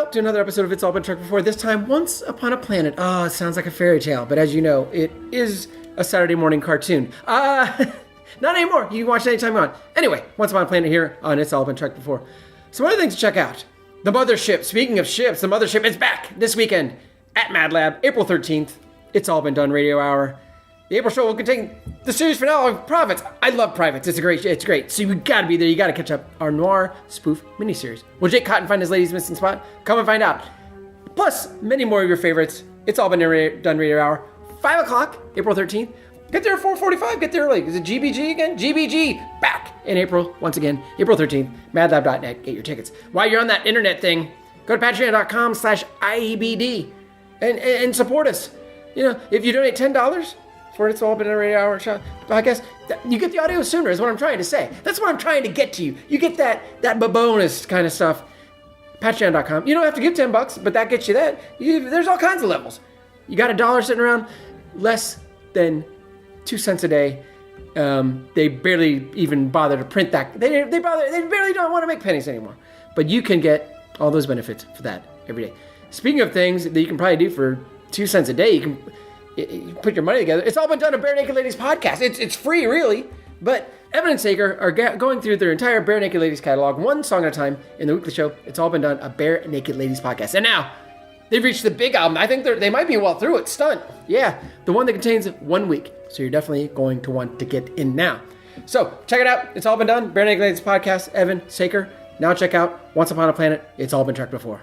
out to another episode of It's All Been Trucked Before. This time, Once Upon a Planet. Oh, it sounds like a fairy tale, but as you know, it is a Saturday morning cartoon. Not anymore. You can watch it anytime you want. Anyway, Once Upon a Planet here on It's All Been Trucked Before. So one of the things to check out, the Mothership. Speaking of ships, the Mothership is back this weekend at Mad Lab, April 13th. It's All Been Done Radio Hour. The April show will contain the series finale of Privates. I love Privates. It's great. So you gotta be there. You gotta catch up our noir spoof miniseries. Will Jake Cotton find his lady's missing spot? Come and find out. Plus, many more of your favorites. It's All Been Done Radio Hour. 5 o'clock, April 13th. Get there at 4:45. Get there early. Is it GBG again? GBG back in April once again. April 13th. MadLab.net. Get your tickets. While you're on that internet thing, go to patreon.com/IABD and support us. You know, if you donate $10 for It's All Been a Radio Hour podcast, you get the audio sooner is what I'm trying to say. That's what I'm trying to get to you. You get that bonus kind of stuff. Patreon.com. You don't have to give $10, but that gets you that. There's all kinds of levels. You got $1 sitting around, less than 2 cents a day. They barely even bother to print that. They barely don't want to make pennies anymore. But you can get all those benefits for that every day. Speaking of things that you can probably do for 2 cents a day, you put your money together. It's all been done on Bare Naked Ladies podcast. It's free, really. But Evan and Saker are going through their entire Bare Naked Ladies catalog, one song at a time, in the weekly show. It's all been done, a Bare Naked Ladies podcast. And now, they've reached the big album. I think they might be well through it. Stunt. Yeah, the one that contains 1 week. So you're definitely going to want to get in now. So check it out. It's all been done. Bare Naked Ladies podcast. Evan, Saker. Now check out Once Upon a Planet. It's all been trucked before.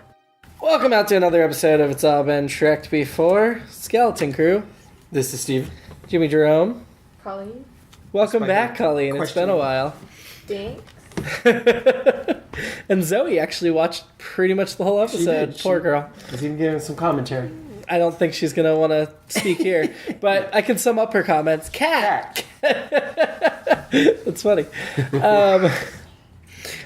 Welcome out to another episode of It's All Been Trekked Before. Skeleton Crew. This is Steve. Jimmy-Jerome. Colleen. Welcome back, Colleen. It's been a while. Thanks. And Zoe actually watched pretty much the whole episode. Poor girl. She's even giving some commentary. I don't think she's going to want to speak here, but I can sum up her comments. Cat! That's funny.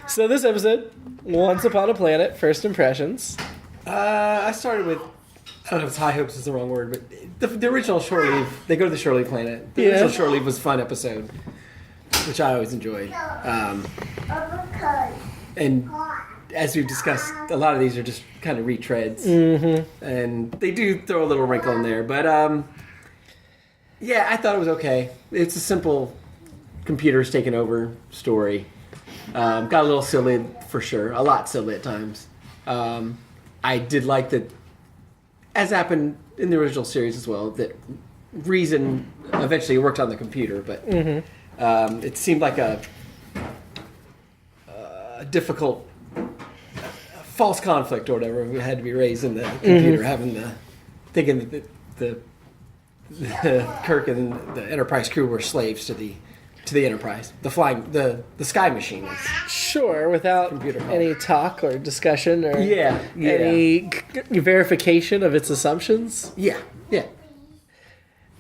So this episode, Once Upon a Planet, First Impressions. I started with, I don't know if it's high hopes is the wrong word, but the original Shore Leave, they go to the Shore Leave planet. The original Shore Leave was a fun episode, which I always enjoyed. And as we've discussed, a lot of these are just kind of retreads. Mm-hmm. And they do throw a little wrinkle in there. But, yeah, I thought it was okay. It's a simple computers taking over story. Got a little silly, for sure. A lot silly at times. I did like that, as happened in the original series as well, that Reason eventually worked on the computer. But it seemed like a difficult false conflict or whatever had to be raised in the computer, thinking that the Kirk and the Enterprise crew were slaves to the Enterprise, the Sky Machine. Sure, without any talk or discussion or any verification of its assumptions. Yeah.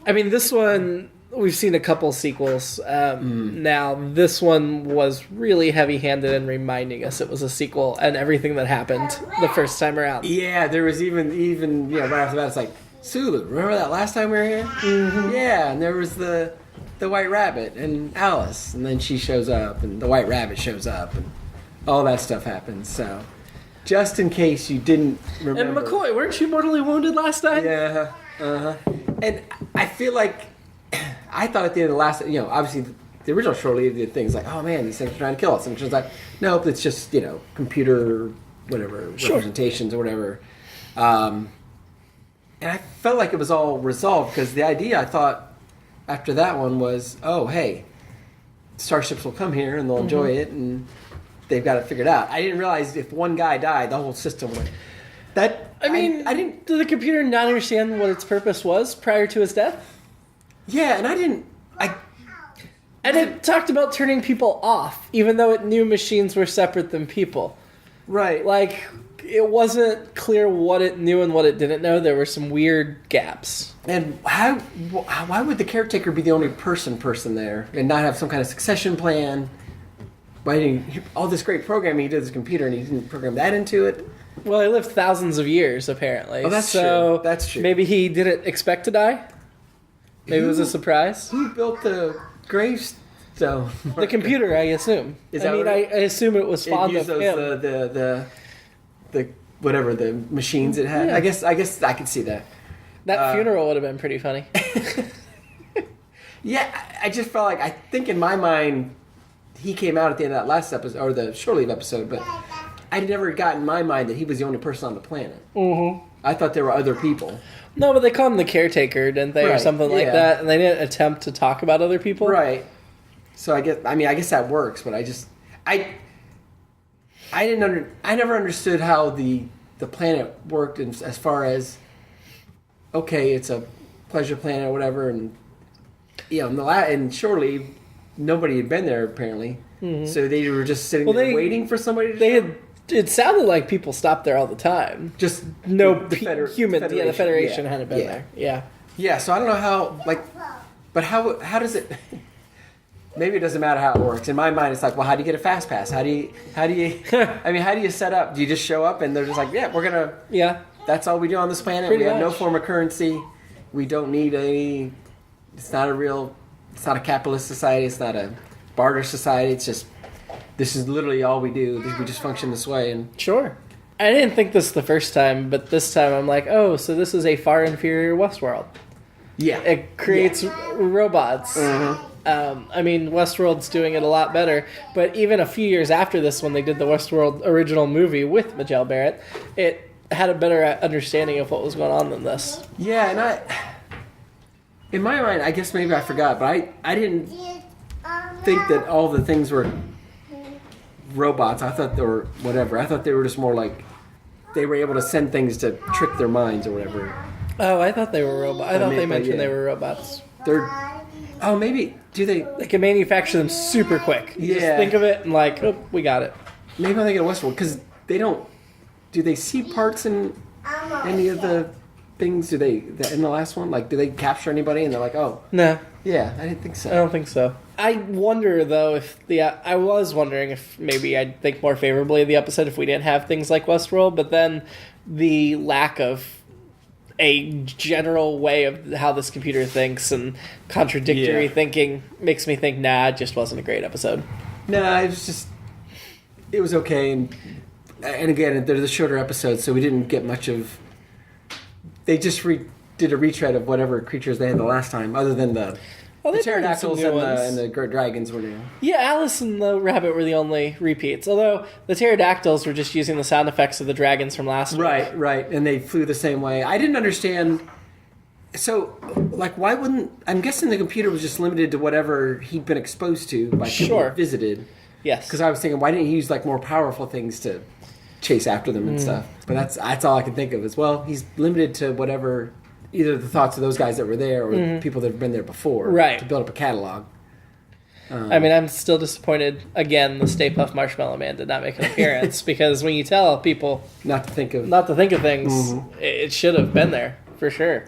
I mean, this one, we've seen a couple sequels. Now, this one was really heavy-handed in reminding us it was a sequel and everything that happened the first time around. Yeah, there was even right after that, it's like, Sulu, remember that last time we were here? Mm-hmm. Yeah, and there was the White Rabbit and Alice, and then she shows up, and the White Rabbit shows up, and all that stuff happens, so just in case you didn't remember. And McCoy, weren't you mortally wounded last time? Yeah, And I feel like, I thought at the end of the last, obviously the original Shore Leave did things like, oh man, these things are trying to kill us, and it's like, nope, it's just, computer, whatever, representations or whatever. And I felt like it was all resolved, because the idea, I thought, after that one was, oh, hey, starships will come here and they'll enjoy it and they've got it figured out. I didn't realize if one guy died, the whole system went. I didn't. Did the computer not understand what its purpose was prior to his death? Yeah, and I didn't. And it talked about turning people off, even though it knew machines were separate than people. Right. Like, it wasn't clear what it knew and what it didn't know. There were some weird gaps. And why would the caretaker be the only person there and not have some kind of succession plan? Why didn't all this great programming he did with his computer and he didn't program that into it? Well, he lived thousands of years, apparently. Oh, that's true. That's true. Maybe he didn't expect to die? Maybe it was a surprise? Who built the gravestone? The computer, I assume. I assume it was fond of him. The whatever the machines it had. Yeah. I guess I could see that. That funeral would have been pretty funny. Yeah, I just felt like, I think in my mind, he came out at the end of that last episode, or the shore leave episode, but I never got in my mind that he was the only person on the planet. Mm-hmm. I thought there were other people. No, but they called him the caretaker, didn't they, or Right, something like yeah. that? And they didn't attempt to talk about other people. Right. So I guess that works, but I never understood how the planet worked as far as, okay, it's a pleasure planet or whatever, and and shore leave, nobody had been there apparently, so they were just sitting there waiting for somebody to. It sounded like people stopped there all the time. Just humans. Federation. Yeah, the Federation hadn't been Yeah. there. Yeah. Yeah, so I don't know how, but how does it? Maybe it doesn't matter how it works. In my mind, it's like, well, how do you get a fast pass? How do you? how do you set up? Do you just show up and they're just like, yeah, we're gonna. Yeah. That's all we do on this planet. Pretty we have no much. form of currency. We don't need any. It's not a capitalist society. It's not a barter society. It's just, this is literally all we do. We just function this way. And Sure. I didn't think this the first time, but this time I'm like, oh, so this is a far inferior Westworld. yeah, It creates robots. Mm-hmm. I mean, Westworld's doing it a lot better, but even a few years after this, when they did the Westworld original movie with Majel Barrett, it had a better understanding of what was going on than this. yeah, and in my mind, I guess maybe I forgot, but I didn't think that all the things were robots. I thought they were whatever. I thought they were just more like they were able to send things to trick their minds or whatever. Oh, I thought they were robots. I thought they mentioned yeah. they were robots. Maybe do they? They can manufacture them super quick. You just Yeah. think of it and like, oh, we got it. Maybe I'm thinking of Westworld because they don't. Do they see parts in any of the things? Do they in the last one? Like, do they capture anybody and they're like, oh, No, yeah, I didn't think I so. don't think so. I wonder though if I was wondering if maybe I'd think more favorably of the episode if we didn't have things like Westworld, but then the lack of a general way of how this computer thinks and contradictory Yeah. thinking makes me think, nah, it just wasn't a great episode. No, it was okay, and again, they're the shorter episodes, so we didn't get much of. They just did a retread of whatever creatures they had the last time, other than the Well, the they brought in some pterodactyls new ones. and the dragons were new. Yeah, Alice and the rabbit were the only repeats. Although the pterodactyls were just using the sound effects of the dragons from last week. Right, and they flew the same way. I didn't understand. So, like, why wouldn't? I'm guessing the computer was just limited to whatever he'd been exposed to by people Sure. he visited. Yes. Because I was thinking, why didn't he use like more powerful things to chase after them and stuff? But that's all I can think of. As well, he's limited to whatever, either the thoughts of those guys that were there or people that have been there before, Right. To build up a catalog. I mean, I'm still disappointed. Again, the Stay Puft Marshmallow Man did not make an appearance because when you tell people Not to think of. not to think of things, it should have been there for sure.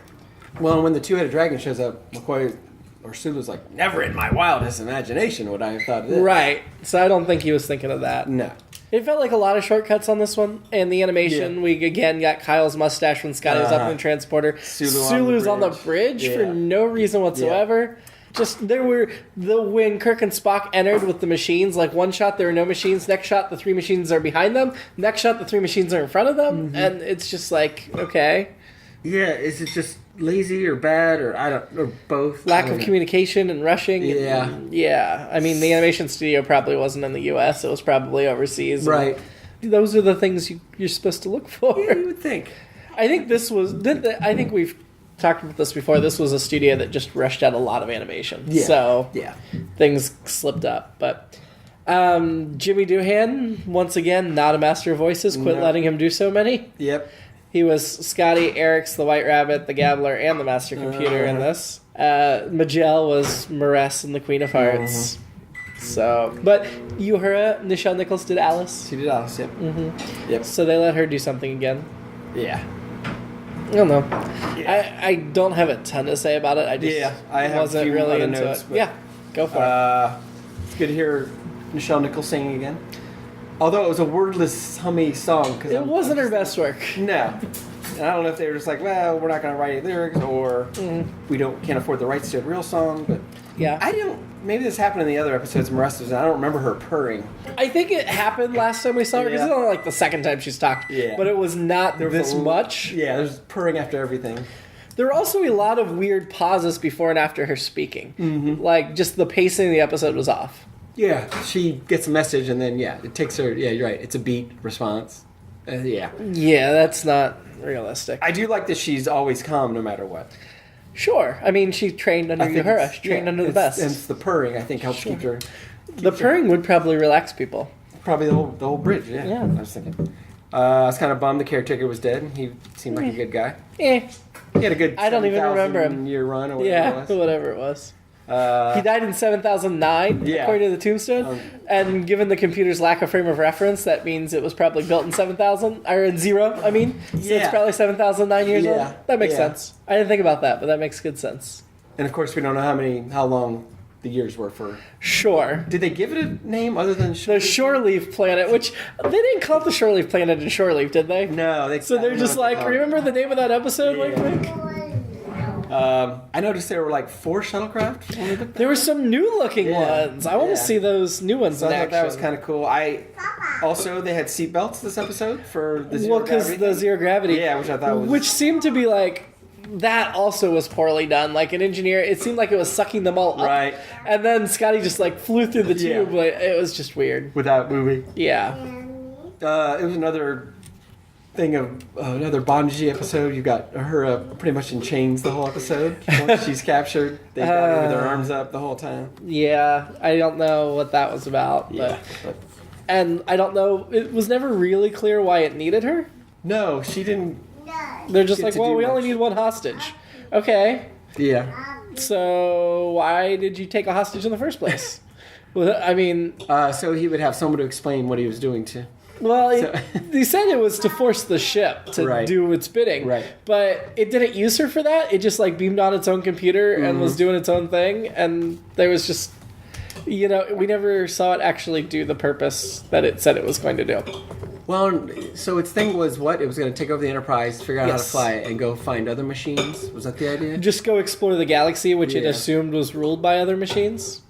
Well, when the two-headed dragon shows up, McCoy or Sulu's like, never in my wildest imagination would I have thought of this. Right. So I don't think he was thinking of that. No. It felt like a lot of shortcuts on this one. And the animation, Yeah. we again got Kyle's mustache when Scotty was up in the transporter. Sulu's on the bridge Yeah. for no reason whatsoever. Just there were when Kirk and Spock entered with the machines, like one shot there were no machines, next shot the three machines are behind them, next shot the three machines are in front of them, and it's just like, okay. Yeah, is it just lazy or bad or or both? Lack of communication and rushing. Yeah. Yeah. I mean, the animation studio probably wasn't in the U.S. It was probably overseas. Right. Those are the things you're supposed to look for. Yeah, you would think. I think this was. I think we've talked about this before. This was a studio that just rushed out a lot of animation. Yeah. So Yeah. things slipped up. But Jimmy Doohan, once again, not a master of voices. Quit No. letting him do so many. Yep. He was Scotty, Eric's the White Rabbit, the Gabbler, and the Master Computer in this. Majel was Maress and the Queen of Hearts. So, but Uhura, Nichelle Nichols did Alice. She did Alice, yep. Yep. So they let her do something again. Yeah. I don't know. Yeah. I don't have a ton to say about it. I just I have a wasn't few really other into notes, it. but- Yeah, go for it. It's good to hear Nichelle Nichols singing again. Although it was a wordless, hummy song. Cause It wasn't her best work. No. And I don't know if they were just like, well, we're not going to write any lyrics, or we can't afford the rights to a real song. But Yeah. Maybe this happened in the other episodes, Marissa's. I don't remember her purring. I think it happened last time we saw her, because Yeah. it's only like the second time she's talked. Yeah. But it was not this much. Yeah, there's purring after everything. There were also a lot of weird pauses before and after her speaking. Mm-hmm. Like, just the pacing of the episode was off. Yeah, she gets a message and then, it takes her... Yeah, you're right. It's a beat response. Yeah. Yeah, that's not realistic. I do like that she's always calm no matter what. Sure. I mean, she trained under Uhura. She trained under the best. And it's the purring, I think, helps keep her... The purring would probably relax people. Probably the whole bridge, yeah. Yeah. I was thinking. I was kind of bummed the caretaker was dead. He seemed like a good guy. Eh. He had a good I don't even remember him. 7,000-year run or whatever it was. Whatever it was. He died in 7009, according to the tombstone. And given the computer's lack of frame of reference, that means it was probably built in 7000, or in 0, I mean. So it's probably 7009 years old. That makes sense. I didn't think about that, but that makes good sense. And of course, we don't know how long the years were for. Sure. Did they give it a name other than the Shoreleaf Planet, which they didn't call it the Shoreleaf Planet in Shoreleaf, did they? No. So they're just like, remember the name of that episode, Wink? I noticed there were like 4 shuttlecraft. There were some new-looking ones. I want to see those new ones in I thought action. that was kind of cool. Also, they had seatbelts this episode for the zero because gravity. the zero gravity. Yeah, which I thought was... Which seemed to be like... That also was poorly done. Like an engineer, it seemed like it was sucking them all up. Right. And then Scotty just like flew through the tube. But it was just weird. Without moving. Yeah. It was another thing of another Bonji episode. You got her pretty much in chains the whole episode. Once she's captured, they got her with their arms up the whole time. Yeah, I don't know what that was about. But and I don't know. It was never really clear why it needed her. No, she didn't. They're just like, well, we only need one hostage. Okay. Yeah. So why did you take a hostage in the first place? Well, I mean... so he would have someone to explain what he was doing to. Well, he said it was to force the ship to do its bidding. Right. But it didn't use her for that. It just like beamed on its own computer and was doing its own thing. And there was just... we never saw it actually do the purpose that it said it was going to do. Well, so its thing was what? It was going to take over the Enterprise, figure out how to fly it, and go find other machines? Was that the idea? Just go explore the galaxy, which it assumed was ruled by other machines.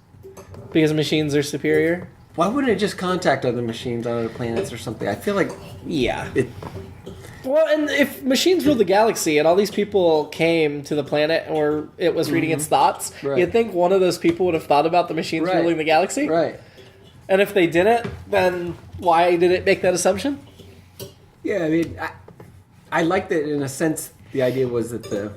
Because machines are superior. Why wouldn't it just contact other machines on other planets or something? I feel like... Yeah. Well, and if machines ruled the galaxy and all these people came to the planet or it was reading its thoughts, you'd think one of those people would have thought about the machines ruling the galaxy? Right. And if they didn't, then why did it make that assumption? Yeah, I mean, I like that in a sense the idea was that the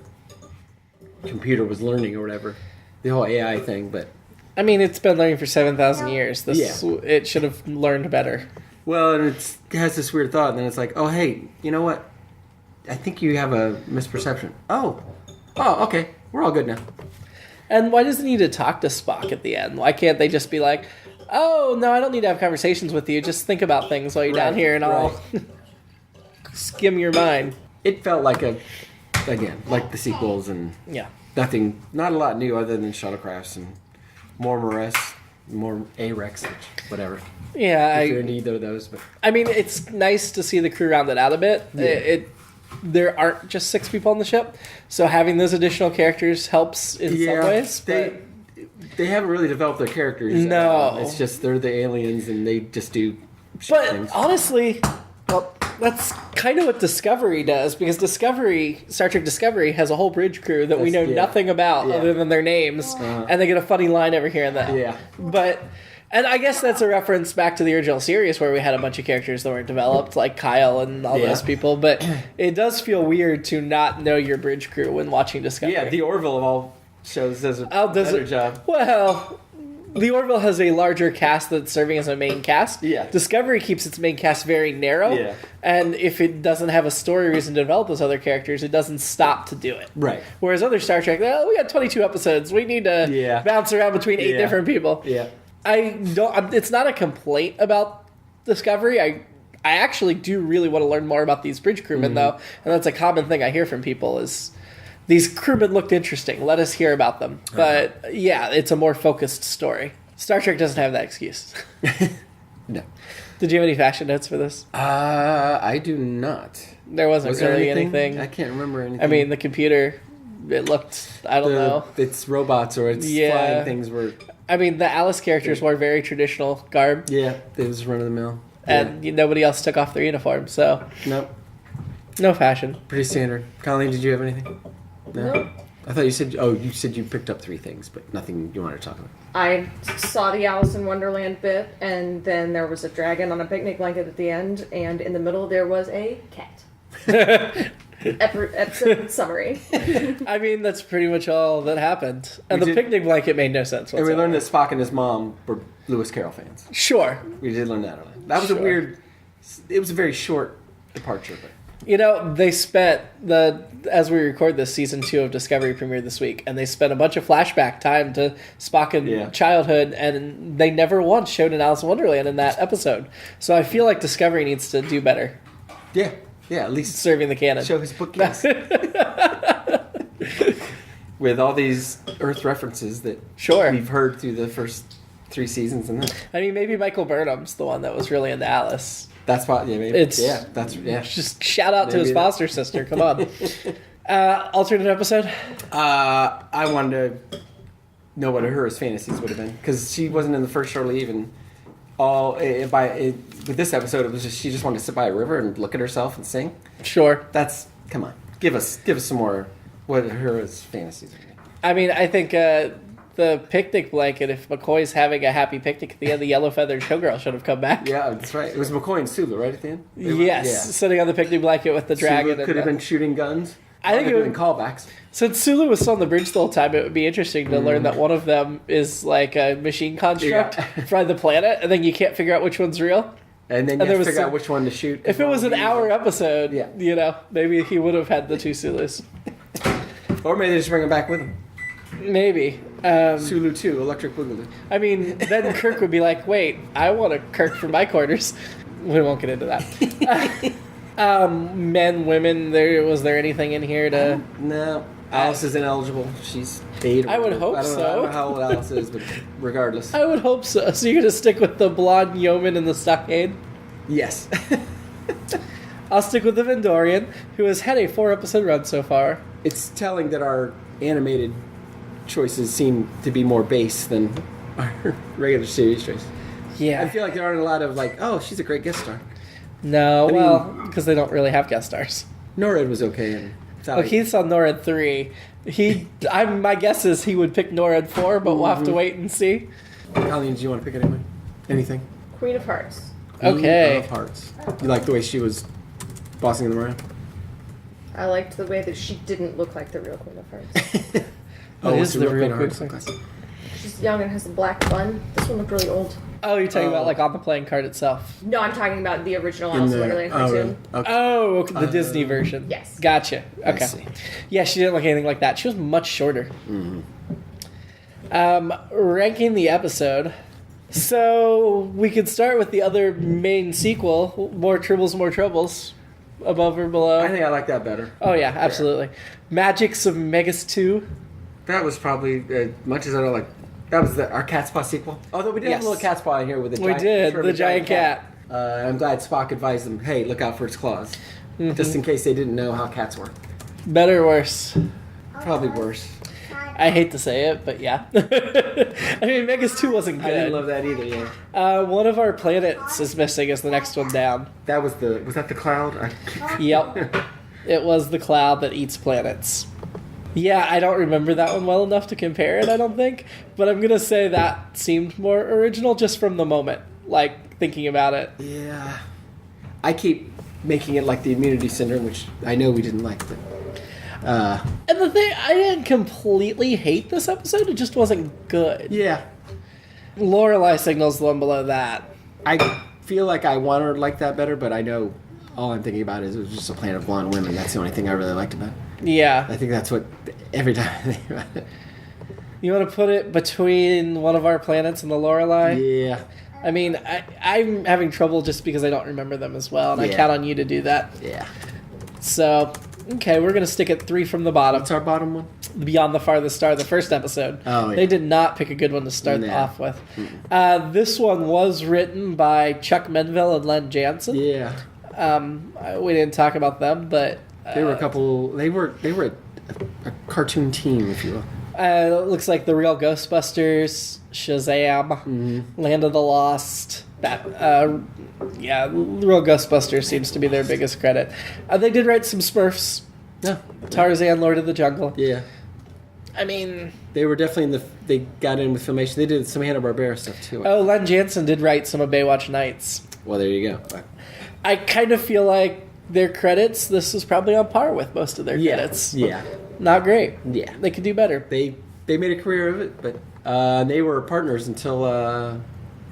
computer was learning or whatever. The whole AI thing, but... I mean, it's been learning for 7,000 years. It should have learned better. Well, and it has this weird thought, and then it's like, oh, hey, you know what? I think you have a misperception. Oh, okay. We're all good now. And why does it need to talk to Spock at the end? Why can't they just be like, oh, no, I don't need to have conversations with you. Just think about things while you're down here, and I'll skim your mind. It felt like like the sequels, and not a lot new other than shuttlecrafts and more Maris, more A-Rex, whatever. Yeah, if you're into either of those. But I mean, it's nice to see the crew rounded out a bit. Yeah. There aren't just 6 people on the ship, so having those additional characters helps in some ways. They haven't really developed their characters. No. It's just they're the aliens and they just do things. Honestly, well, that's kind of what Discovery does, because Star Trek Discovery has a whole bridge crew that we know nothing about other than their names, and they get a funny line every here and there. Yeah. And I guess that's a reference back to the original series where we had a bunch of characters that weren't developed, like Kyle and all those people. But it does feel weird to not know your bridge crew when watching Discovery. Yeah, the Orville of all shows does a better job. Well, the Orville has a larger cast that's serving as a main cast. Yeah. Discovery keeps its main cast very narrow. Yeah. And if it doesn't have a story reason to develop those other characters, it doesn't stop to do it. Right. Whereas other Star Trek, we got 22 episodes. We need to bounce around between 8 different people. Yeah. It's not a complaint about Discovery. I actually do really want to learn more about these bridge crewmen, though. And that's a common thing I hear from people is... These crewmen looked interesting. Let us hear about them. But, it's a more focused story. Star Trek doesn't have that excuse. No. Did you have any fashion notes for this? I do not. There wasn't really anything. I can't remember anything. I mean, the computer it looked, I don't know. It's robots or it's flying things were... I mean, the Alice characters wore very traditional garb. Yeah, it was run-of-the-mill. And nobody else took off their uniform, so... Nope. No fashion. Pretty standard. Colleen, did you have anything? No. Nope. I thought you said... Oh, you said you picked up 3 things, but nothing you wanted to talk about. I saw the Alice in Wonderland bit, and then there was a dragon on a picnic blanket at the end, and in the middle there was a cat. Episode summary. I mean, that's pretty much all that happened. And the picnic blanket made no sense whatsoever. And we learned that Spock and his mom were Lewis Carroll fans. Sure. We did learn that. That was a weird... It was a very short departure, but... You know, they spent as we record this, season 2 of Discovery premiered this week, and they spent a bunch of flashback time to Spock and childhood, and they never once showed an Alice in Wonderland in that episode. So I feel like Discovery needs to do better. Yeah, at least serving the canon. Show his bookcase. With all these Earth references that we've heard through the first 3 seasons. And I mean, maybe Michael Burnham's the one that was really into Alice. That's why, maybe. Just shout out to his foster sister. Come on. Alternate episode? I wanted to know what her fantasies would have been. Because she wasn't in the first Shore Leave. And with this episode, it was just she just wanted to sit by a river and look at herself and sing. Sure. Come on. Give us some more what her fantasies would be. I mean, I think... the picnic blanket, if McCoy's having a happy picnic at the end, the yellow-feathered showgirl should have come back. Yeah, that's right. It was McCoy and Sulu, right, at the end? Yes, sitting on the picnic blanket with the dragon. Sulu could have been shooting guns. I think it would have been callbacks. Since Sulu was still on the bridge the whole time, it would be interesting to learn that one of them is like a machine construct for the planet, and then you can't figure out which one's real. And then you have to figure out which one to shoot. If it was an hour episode, maybe he would have had the 2 Sulus. Or maybe they just bring him back with him. Maybe. Sulu 2, Electric Boogaloo. I mean, then Kirk would be like, wait, I want a Kirk for my quarters. We won't get into that. Men, women, was there anything in here to... No. Alice is ineligible. She's 8. I would hope so. I don't know how old Alice is, but regardless. I would hope so. So you're going to stick with the blonde yeoman in the stockade? Yes. I'll stick with the Vendorian, who has had a 4-episode run so far. It's telling that our animated choices seem to be more base than our regular series choices. Yeah. I feel like there aren't a lot of she's a great guest star. No, because they don't really have guest stars. NORAD was okay. He's on NORAD 3. My guess is he would pick NORAD 4, but we'll have to wait and see. Colleen, do you want to pick anyone? Anything? Queen of Hearts. Okay. Queen of Hearts. You like the way she was bossing them around? I liked the way that she didn't look like the real Queen of Hearts. What's the real Queen of Hearts? She's young and has a black bun. This one looked really old. Oh, you're talking about on the playing card itself? No, I'm talking about the original Alice in Wonderland cartoon. Okay, the Disney version. Yes. Gotcha. Okay. I see. Yeah, she didn't look anything like that. She was much shorter. Ranking the episode. So we could start with the other main sequel, More Tribbles, More Troubles. Above or below? I think I like that better. Oh, yeah, absolutely. Magics of Megas 2. That was probably, much as I don't like... That was our Cat's Paw sequel. Although we did have a little Cat's Paw in here with the giant... We did, the giant cat. I'm glad Spock advised them, hey, look out for its claws. Just in case they didn't know how cats work. Better or worse? Probably worse. I hate to say it, but yeah. I mean, Megas 2 wasn't good. I didn't love that either, yeah. One of our planets is missing is the next one down. That was was that the cloud? Yep. It was the cloud that eats planets. Yeah, I don't remember that one well enough to compare it, I don't think. But I'm going to say that seemed more original just from the moment, thinking about it. Yeah. I keep making it like the Immunity Syndrome, which I know we didn't like, but... And the thing, I didn't completely hate this episode, it just wasn't good. Yeah. Lorelei Signal's the one below that. I feel like I want her to like that better, but I know all I'm thinking about is it was just a planet of blonde women. That's the only thing I really liked about it. Yeah. I think that's what, every time I think about it. You want to put it between one of our planets and the Lorelei? Yeah. I mean, I'm having trouble just because I don't remember them as well, and I count on you to do that. Yeah. So, okay, we're going to stick at 3 from the bottom. What's our bottom one? Beyond the Farthest Star, the first episode. Oh, yeah. They did not pick a good one to start off with. This one was written by Chuck Menville and Len Jansen. Yeah. We didn't talk about them, but... They were a couple... They were a cartoon team, if you will. It looks like The Real Ghostbusters, Shazam, Land of the Lost. The Real Ghostbusters seems to be their biggest credit. They did write some Smurfs. Yeah. Tarzan, Lord of the Jungle. Yeah. I mean... They were definitely they got in with Filmation. They did some Hanna-Barbera stuff, too. Oh, Len Jansen did write some of Baywatch Nights. Well, there you go. I kind of feel like their credits, this is probably on par with most of their credits. Yeah. Not great. Yeah. They could do better. They made a career of it, but they were partners until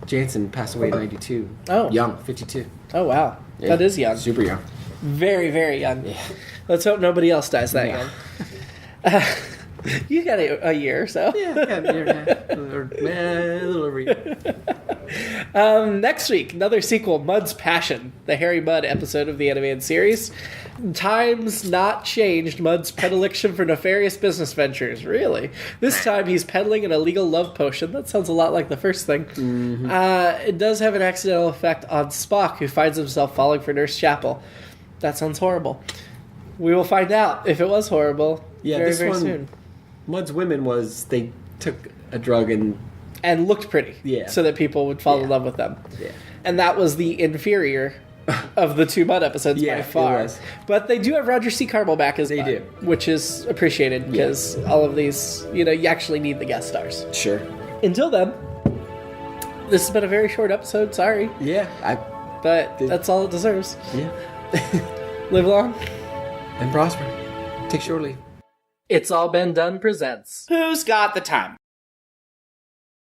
Jansen passed away in 92. Oh. Young, 52. Oh, wow. Yeah. That is young. Super young. Very, very young. Yeah. Let's hope nobody else dies that young. You got a year or so. Yeah, a year and a half. A little over a year. Next week, another sequel, Mud's Passion, the Harry Mudd episode of the animated series. Times not changed Mud's predilection for nefarious business ventures. Really? This time he's peddling an illegal love potion. That sounds a lot like the first thing. Mm-hmm. It does have an accidental effect on Spock, who finds himself falling for Nurse Chapel. That sounds horrible. We will find out if it was horrible very soon. Mud's Women they took a drug and looked pretty, so that people would fall in love with them. Yeah. And that was the inferior of the two Mud episodes by far. It was. But they do have Roger C. Carmel back as Mud, which is appreciated because all of these, you actually need the guest stars. Sure. Until then, this has been a very short episode. Sorry. Yeah, but that's all it deserves. Yeah. Live long and prosper. Take short leave. It's All Been Done presents Who's Got the Time?